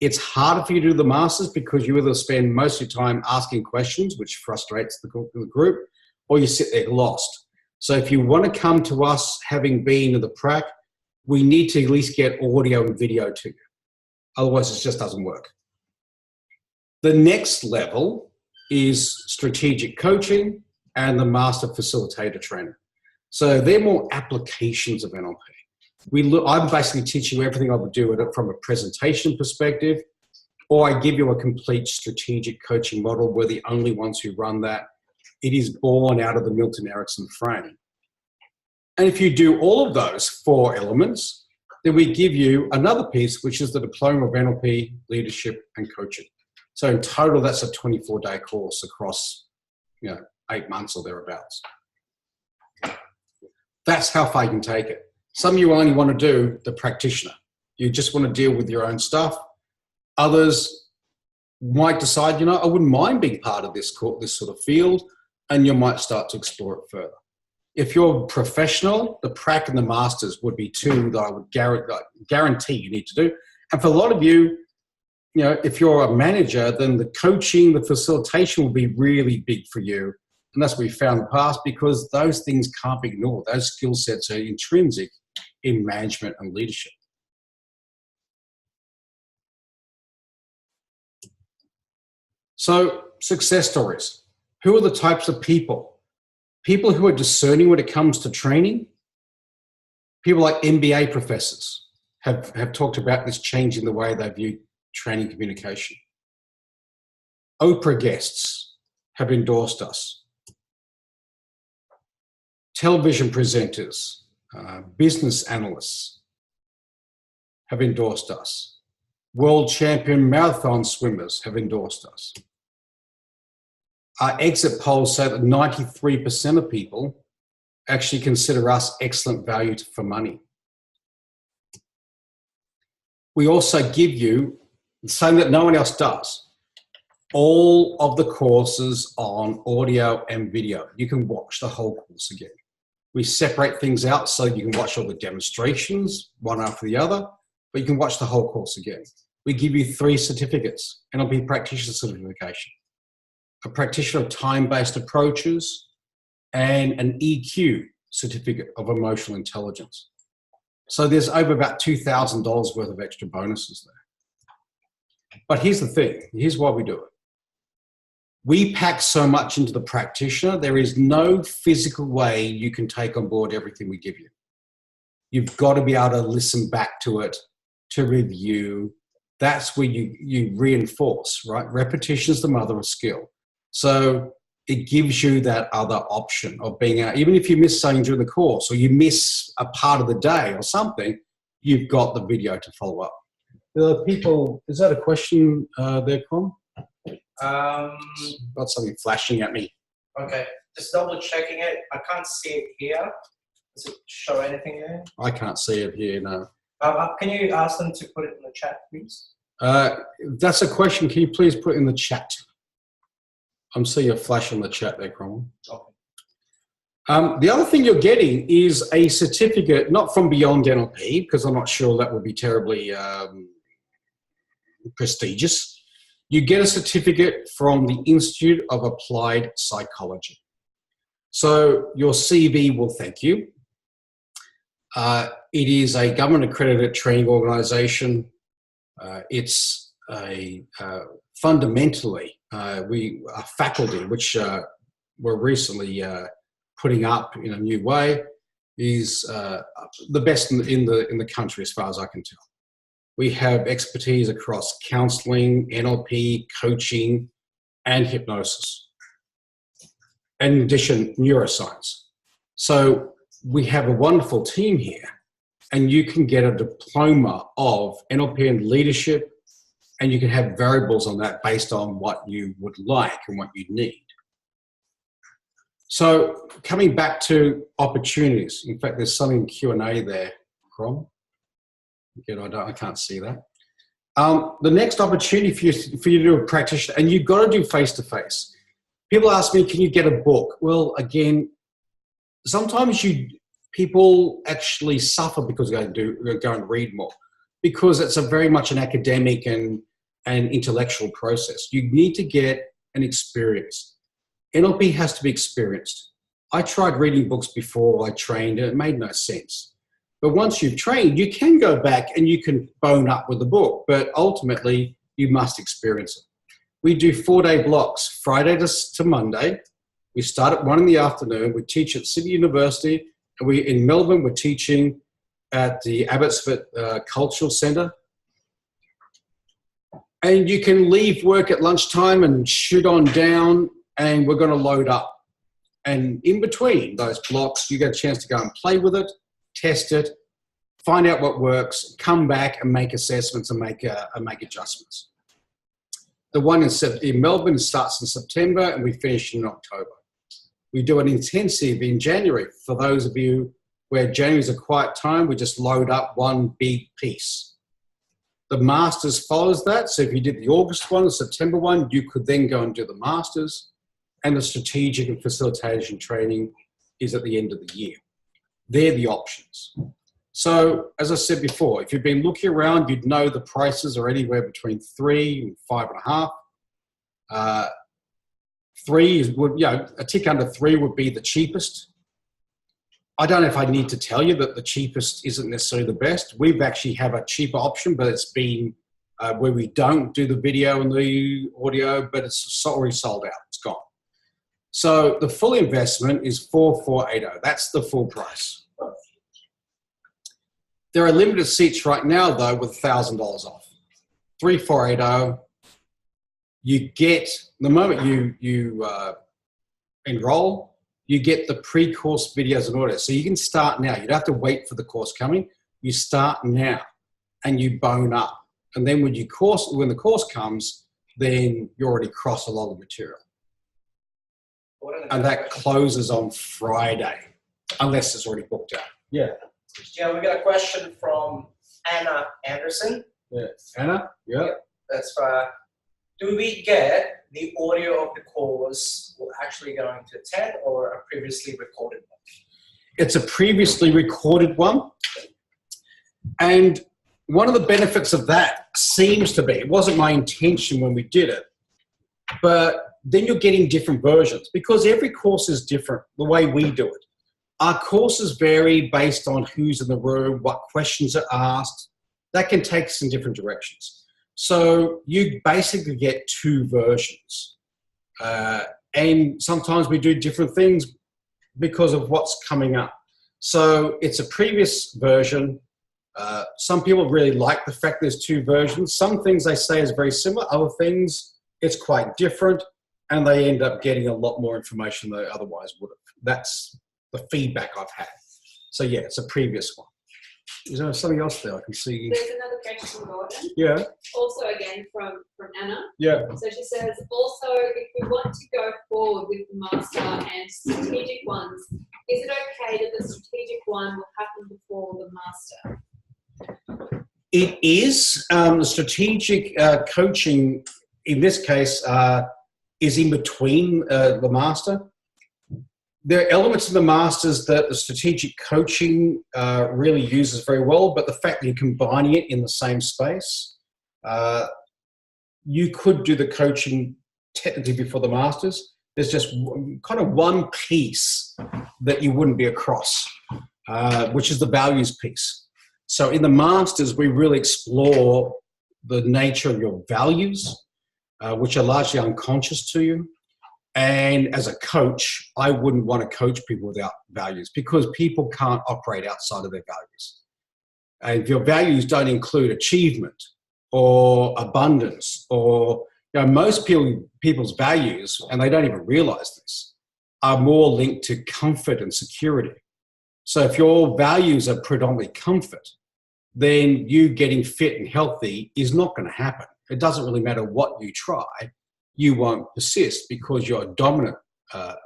it's harder for you to do the masters because you either spend most of your time asking questions, which frustrates the group, or you sit there lost. So if you want to come to us having been in the prac, we need to at least get audio and video to you. Otherwise, it just doesn't work. The next level is strategic coaching and the master facilitator trainer. So they're more applications of NLP. I'm basically teaching you everything I would do from a presentation perspective, or I give you a complete strategic coaching model. We're the only ones who run that. It is born out of the Milton Erickson frame. And if you do all of those 4 elements, then we give you another piece, which is the Diploma of NLP Leadership and Coaching. So in total, that's a 24-day course across 8 months or thereabouts. That's how far you can take it. Some of you only want to do the practitioner. You just want to deal with your own stuff. Others might decide, I wouldn't mind being part of this sort of field, and you might start to explore it further. If you're professional, the prac and the masters would be two that I would guarantee you need to do. And for a lot of you, if you're a manager, then the coaching, the facilitation will be really big for you. And that's what we found in the past, because those things can't be ignored. Those skill sets are intrinsic in management and leadership. So, success stories. Who are the types of people? People who are discerning when it comes to training. People like MBA professors have talked about this changing the way they view training communication. Oprah guests have endorsed us. Television presenters, business analysts have endorsed us. World champion marathon swimmers have endorsed us. Our exit polls say that 93% of people actually consider us excellent value for money. We also give you, something that no one else does, all of the courses on audio and video. You can watch the whole course again. We separate things out so you can watch all the demonstrations, one after the other, but you can watch the whole course again. We give you 3 certificates: NLP Practitioner Certification, a Practitioner of Time-Based Approaches, and an EQ Certificate of Emotional Intelligence. So there's over about $2,000 worth of extra bonuses there. But here's the thing. Here's why we do it. We pack so much into the practitioner, there is no physical way you can take on board everything we give you. You've got to be able to listen back to it, to review. That's where you reinforce, right? Repetition is the mother of skill. So it gives you that other option of being out. Even if you miss something during the course, or you miss a part of the day or something, you've got the video to follow up. People, is that a question there, Con? Got something flashing at me. Okay, just double checking it. I can't see it here. Does it show anything there? I can't see it here, no. Can you ask them to put it in the chat, please? That's a question. Can you please put it in the chat? I'm seeing a flash on the chat there, Cromwell. Okay. The other thing you're getting is a certificate, not from Beyondnlp, because I'm not sure that would be terribly prestigious. You get a certificate from the Institute of Applied Psychology. So your CV will thank you. It is a government-accredited training organisation. It's fundamentally, we are faculty, which we're recently putting up in a new way, is the best in the country as far as I can tell. We have expertise across counselling, NLP, coaching, and hypnosis. And in addition, neuroscience. So we have a wonderful team here, and you can get a diploma of NLP and leadership, and you can have variables on that based on what you would like and what you need. So coming back to opportunities, in fact, there's something in Q&A there, Crom. Again, I can't see that. The next opportunity for you to do a practitioner, and you've got to do face-to-face. People ask me, can you get a book? Well, again, sometimes people actually suffer because they go and read more, because it's a very much an academic and intellectual process. You need to get an experience. NLP has to be experienced. I tried reading books before I trained, and it made no sense. But once you've trained, you can go back and you can bone up with the book, but ultimately you must experience it. We do 4-day blocks, Friday to Monday. We start at 1 in the afternoon. We teach at Sydney University, and in Melbourne, we're teaching at the Abbotsford Cultural Centre. And you can leave work at lunchtime and shoot on down, and we're going to load up. And in between those blocks, you get a chance to go and play with it, test it, find out what works, come back and make assessments and make adjustments. The one in Melbourne starts in September and we finish in October. We do an intensive in January for those of you where January is a quiet time, we just load up one big piece. The Masters follows that. So if you did the August one, the September one, you could then go and do the Masters, and the strategic and facilitation training is at the end of the year. They're the options. So as I said before, if you've been looking around, you'd know the prices are anywhere between 3 and 5.5. 3 is, a tick under 3 would be the cheapest. I don't know if I need to tell you that the cheapest isn't necessarily the best. We've actually have a cheaper option, but it's been where we don't do the video and the audio, but it's already sold out. It's gone. So the full investment is 4,480. That's the full price. There are limited seats right now, though, with $1,000 off. 3,480. You get, the moment you enroll, you get the pre-course videos and audio. So you can start now. You don't have to wait for the course coming. You start now and you bone up. And then when the course comes, then you already cross a lot of material. And that closes on Friday, unless it's already booked out. Yeah. Yeah, we got a question from Anna Anderson. Yeah. Anna? Yeah. That's do we get the audio of the course we're actually going to attend, or a previously recorded one? It's a previously recorded one. And one of the benefits of that seems to be, it wasn't my intention when we did it, but then you're getting different versions because every course is different the way we do it. Our courses vary based on who's in the room, what questions are asked. That can take us in different directions. So you basically get 2 versions. And sometimes we do different things because of what's coming up. So it's a previous version. Some people really like the fact there's 2 versions. Some things they say is very similar. Other things, it's quite different. And they end up getting a lot more information than they otherwise would have. That's the feedback I've had. So yeah, it's a previous one. Is there something else there I can see? There's another question, Gordon. Yeah. Also again from Anna. Yeah. So she says, also, if we want to go forward with the master and strategic ones, is it okay that the strategic one will happen before the master? It is. The strategic coaching, in this case, is in between the master. There are elements of the masters that the strategic coaching really uses very well, but the fact that you're combining it in the same space, you could do the coaching technically before the masters. There's just kind of one piece that you wouldn't be across, which is the values piece. So in the masters, we really explore the nature of your values, which are largely unconscious to you. And as a coach, I wouldn't want to coach people without values because people can't operate outside of their values. And if your values don't include achievement or abundance or, most people's values, and they don't even realize this, are more linked to comfort and security. So if your values are predominantly comfort, then you getting fit and healthy is not going to happen. It doesn't really matter what you try. You won't persist because your dominant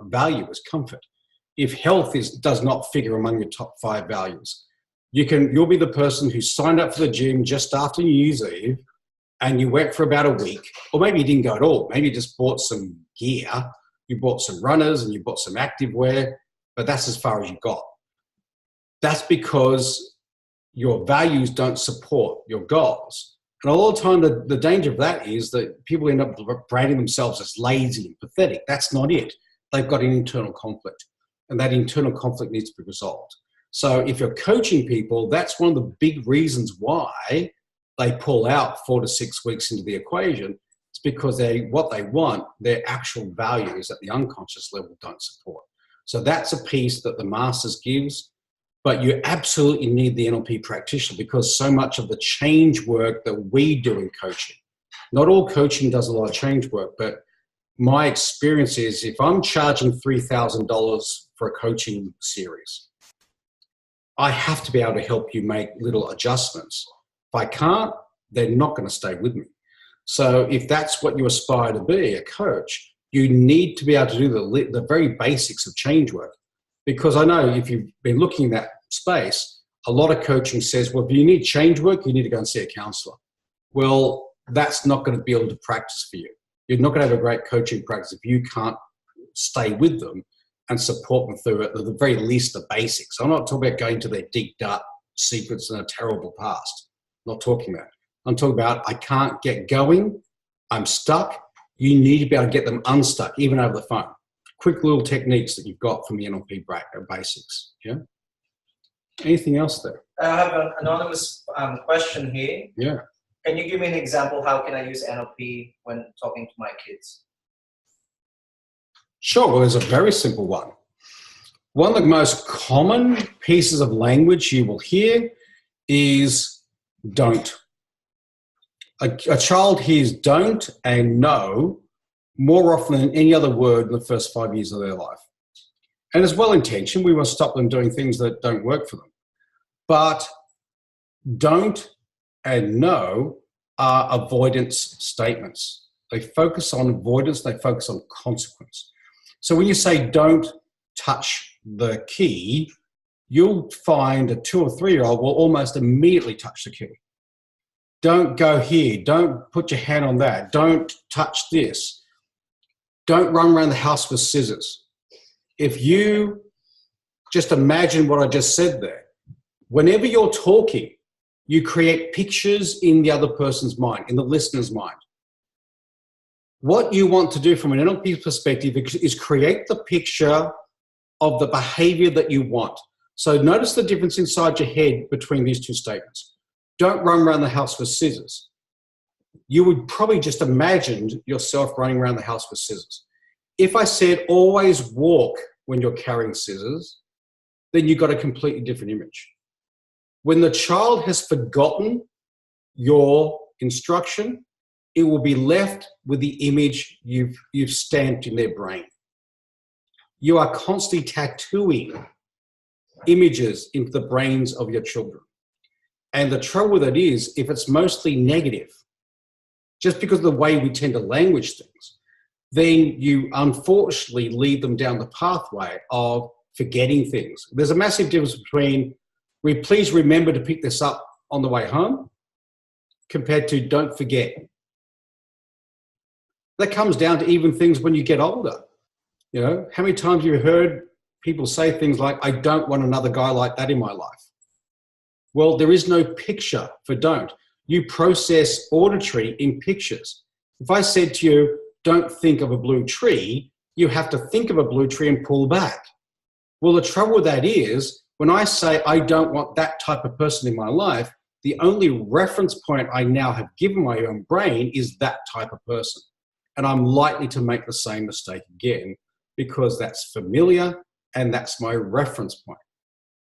value is comfort. If health does not figure among your top 5 values, you'll be the person who signed up for the gym just after New Year's Eve and you went for about a week, or maybe you didn't go at all. Maybe you just bought some gear. You bought some runners and you bought some active wear, but that's as far as you got. That's because your values don't support your goals. And a lot of the time, the danger of that is that people end up branding themselves as lazy and pathetic. That's not it. They've got an internal conflict, and that internal conflict needs to be resolved. So if you're coaching people, that's one of the big reasons why they pull out 4 to 6 weeks into the equation. It's because what they want, their actual values at the unconscious level don't support. So that's a piece that the Masters gives. But you absolutely need the NLP practitioner because so much of the change work that we do in coaching, not all coaching does a lot of change work, but my experience is if I'm charging $3,000 for a coaching series, I have to be able to help you make little adjustments. If I can't, they're not going to stay with me. So if that's what you aspire to be, a coach, you need to be able to do the very basics of change work. Because I know if you've been looking at space, a lot of coaching says, well, if you need change work, you need to go and see a counselor. Well, that's not going to be able to practice for you. You're not going to have a great coaching practice if you can't stay with them and support them through, at the very least, the basics. I'm not talking about going to their deep, dark secrets and a terrible past. I'm not talking about. I'm talking about I can't get going. I'm stuck. You need to be able to get them unstuck, even over the phone. Quick little techniques that you've got from the NLP basics. Yeah. Anything else there? I have an anonymous question here. Yeah. Can you give me an example? How can I use NLP when talking to my kids? Sure. Well, there's a very simple one. One of the most common pieces of language you will hear is don't. A child hears don't and no more often than any other word in the first 5 years of their life. And it's well-intentioned. We want to stop them doing things that don't work for them. But don't and no are avoidance statements. They focus on avoidance. They focus on consequence. So when you say don't touch the key, you'll find a 2 or 3-year-old will almost immediately touch the key. Don't go here. Don't put your hand on that. Don't touch this. Don't run around the house with scissors. If you just imagine what I just said there, whenever you're talking, you create pictures in the other person's mind, in the listener's mind. What you want to do from an NLP perspective is create the picture of the behavior that you want. So notice the difference inside your head between these two statements. Don't run around the house with scissors. You would probably just imagine yourself running around the house with scissors. If I said always walk when you're carrying scissors, then you've got a completely different image. When the child has forgotten your instruction, it will be left with the image you've stamped in their brain. You are constantly tattooing images into the brains of your children. And the trouble with it is, if it's mostly negative, just because of the way we tend to language things, then you unfortunately lead them down the pathway of forgetting things. There's a massive difference between, please remember to pick this up on the way home, compared to don't forget. That comes down to even things when you get older. You know, how many times have you heard people say things like, I don't want another guy like that in my life? Well, there is no picture for don't. You process auditory in pictures. If I said to you, don't think of a blue tree, you have to think of a blue tree and pull back. Well, the trouble with that is, when I say I don't want that type of person in my life, the only reference point I now have given my own brain is that type of person. And I'm likely to make the same mistake again because that's familiar and that's my reference point.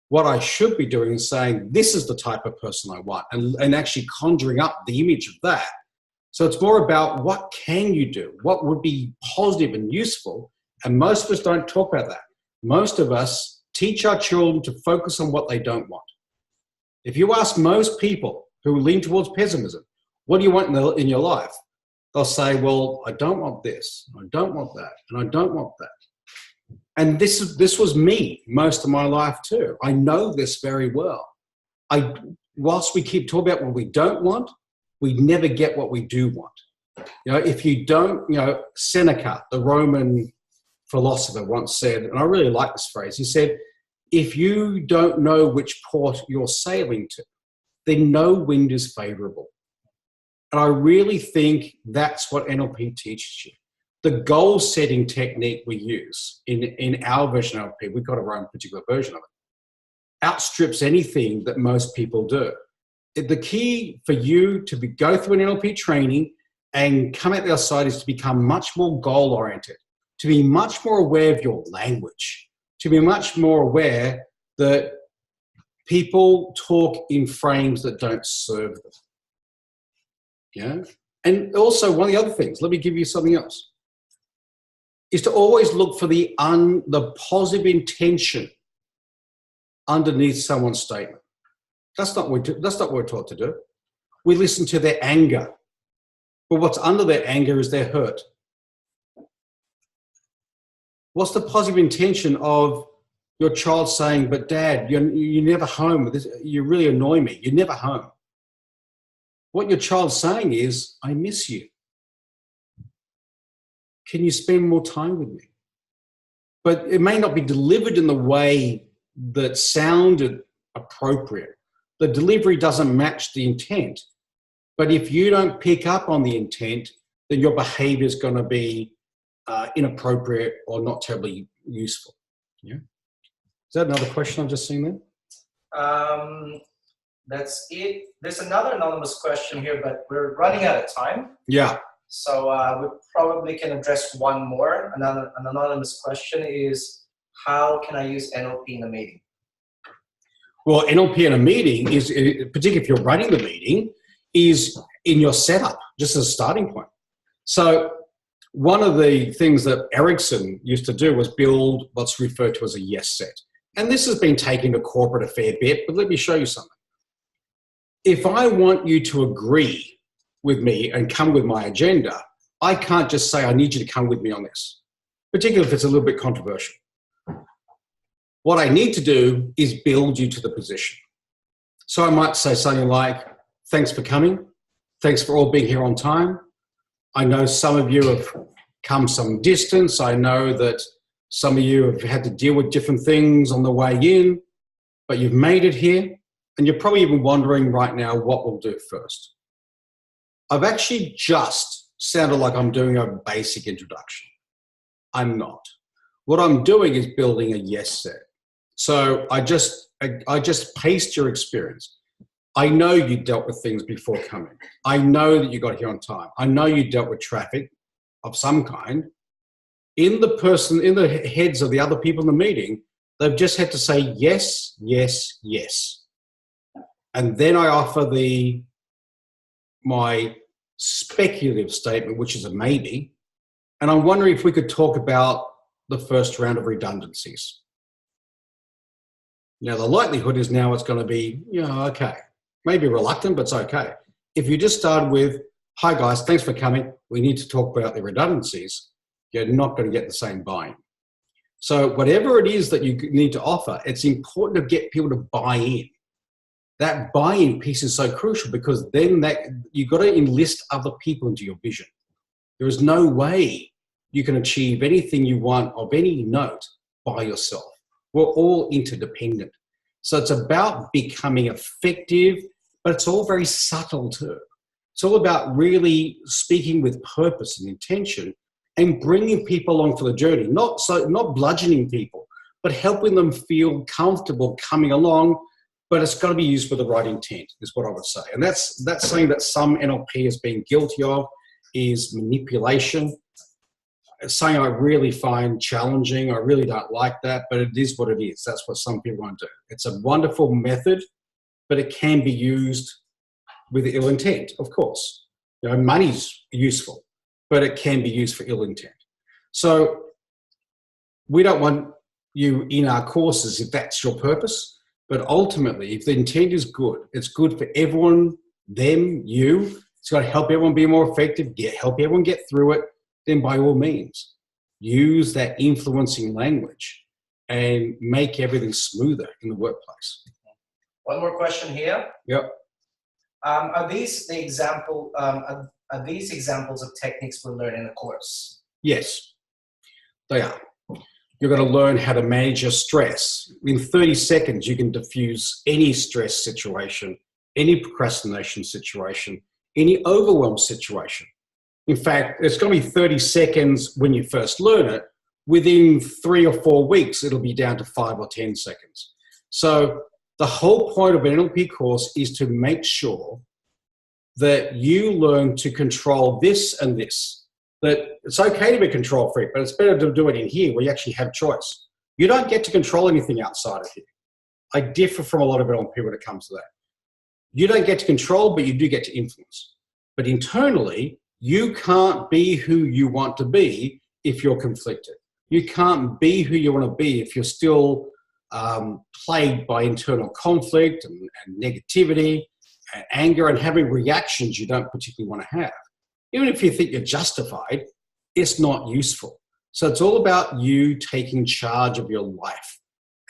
What I should be doing is saying, this is the type of person I want, and actually conjuring up the image of that. So it's more about what can you do? What would be positive and useful? And most of us don't talk about that. Most of us teach our children to focus on what they don't want. If you ask most people who lean towards pessimism, what do you want in your life? They'll say, well, I don't want this, I don't want that, and I don't want that. And this was me most of my life too. I know this very well. Whilst we keep talking about what we don't want, we never get what we do want. You know, if you don't, Seneca, the Roman philosopher, once said, and I really like this phrase, he said, if you don't know which port you're sailing to, then no wind is favorable. And I really think that's what NLP teaches you. The goal-setting technique we use in our version of NLP, we've got our own particular version of it, outstrips anything that most people do. The key for you to go through an NLP training and come out the other side is to become much more goal-oriented, to be much more aware of your language, to be much more aware that people talk in frames that don't serve them. Yeah? And also, one of the other things, let me give you something else, is to always look for the positive intention underneath someone's statement. That's not what we're taught to do. We listen to their anger. But what's under their anger is their hurt. What's the positive intention of Your child saying, but Dad, you're never home. You really annoy me. You're never home. What your child's saying is, I miss you. Can you spend more time with me? But it may not be delivered in the way that sounded appropriate. The delivery doesn't match the intent. But if you don't pick up on the intent, then your behavior is going to be inappropriate or not terribly useful. Yeah. Is that another question I've just seen there? That's it. There's another anonymous question here, but we're running out of time. Yeah. So we probably can address one more. An anonymous question is, how can I use NLP in a meeting? Well, NLP in a meeting is, particularly if you're running the meeting, is in your setup, just as a starting point. So one of the things that Erickson used to do was build what's referred to as a yes set. And this has been taken to corporate a fair bit, but let me show you something. If I want you to agree with me and come with my agenda, I can't just say, I need you to come with me on this, particularly if it's a little bit controversial. What I need to do is build you to the position. So I might say something like, thanks for coming. Thanks for all being here on time. I know some of you have come some distance. I know that some of you have had to deal with different things on the way in, but you've made it here. And you're probably even wondering right now what we'll do first. I've actually just sounded like I'm doing a basic introduction. I'm not. What I'm doing is building a yes set. So I just paced your experience. I know you dealt with things before coming. I know that you got here on time. I know you dealt with traffic of some kind. In the heads of the other people in the meeting, they've just had to say yes, yes, yes. And then I offer my speculative statement, which is a maybe. And I'm wondering if we could talk about the first round of redundancies. Now, the likelihood is now it's going to be, okay. Maybe reluctant, but it's okay. If you just started with, hi guys, thanks for coming. We need to talk about the redundancies. You're not going to get the same buy-in. So whatever it is that you need to offer, it's important to get people to buy in. That buy-in piece is so crucial because then you've got to enlist other people into your vision. There is no way you can achieve anything you want of any note by yourself. We're all interdependent. So it's about becoming effective, but it's all very subtle too. It's all about really speaking with purpose and intention and bringing people along for the journey, not bludgeoning people, but helping them feel comfortable coming along. But it's got to be used with the right intent, is what I would say. And that's something that some NLP has been guilty of, is manipulation. It's something I really find challenging. I really don't like that, but it is what it is. That's what some people want to do. It's a wonderful method, but it can be used with ill intent, of course. Money's useful, but it can be used for ill intent. So we don't want you in our courses if that's your purpose. But ultimately, if the intent is good, it's good for everyone, them, you. It's got to help everyone be more effective, help everyone get through it. Then by all means, use that influencing language and make everything smoother in the workplace. One more question here. Yep. Are these examples of techniques we learn in a course? Yes, they are. You're going to learn how to manage your stress. In 30 seconds, you can diffuse any stress situation, any procrastination situation, any overwhelm situation. In fact, it's going to be 30 seconds when you first learn it. Within 3 or 4 weeks, it'll be down to 5 or 10 seconds. So the whole point of an NLP course is to make sure that you learn to control this and this. That it's okay to be a control freak, but it's better to do it in here where you actually have choice. You don't get to control anything outside of here. I differ from a lot of NLP when it comes to that. You don't get to control, but you do get to influence. But internally, you can't be who you want to be if you're conflicted. You can't be who you want to be if you're still plagued by internal conflict and negativity and anger and having reactions you don't particularly want to have. Even if you think you're justified, it's not useful. So it's all about you taking charge of your life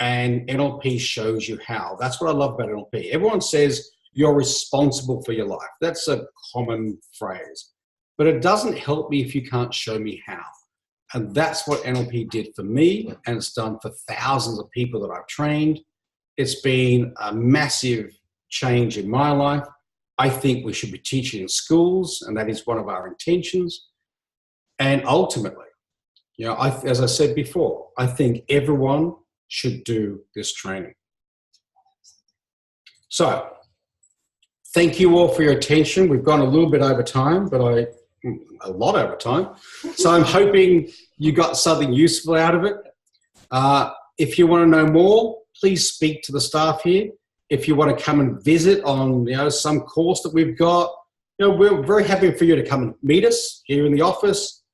and NLP shows you how. That's what I love about NLP. Everyone says you're responsible for your life. That's a common phrase. But it doesn't help me if you can't show me how. And that's what NLP did for me, and it's done for thousands of people that I've trained. It's been a massive change in my life. I think we should be teaching in schools, and that is one of our intentions. And ultimately, you know, as I said before, I think everyone should do this training. So, thank you all for your attention. We've gone a little bit over time, but a lot over time. So I'm hoping you got something useful out of it. If you want to know more, please speak to the staff here. If you want to come and visit on, you know, some course that we've got, you know, we're very happy for you to come and meet us here in the office.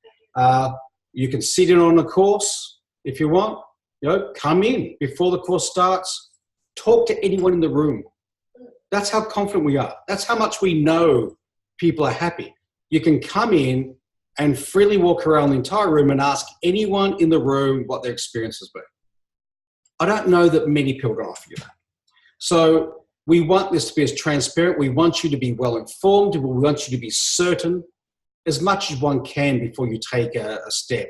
You can sit in on the course if you want. You know, come in before the course starts. Talk to anyone in the room. That's how confident we are. That's how much we know people are happy. You can come in and freely walk around the entire room and ask anyone in the room what their experience has been. I don't know that many people can offer you that. So we want this to be as transparent. We want you to be well informed. We want you to be certain as much as one can before you take a step.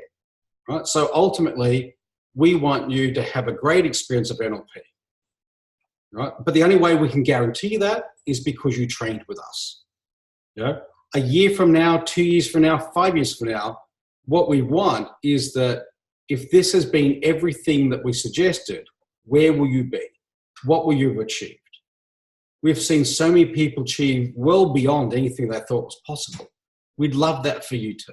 Right? So ultimately, we want you to have a great experience of NLP. Right? But the only way we can guarantee that is because you trained with us. You know? A year from now, 2 years from now, 5 years from now, what we want is that if this has been everything that we suggested, where will you be? What will you have achieved? We've seen so many people achieve well beyond anything they thought was possible. We'd love that for you too.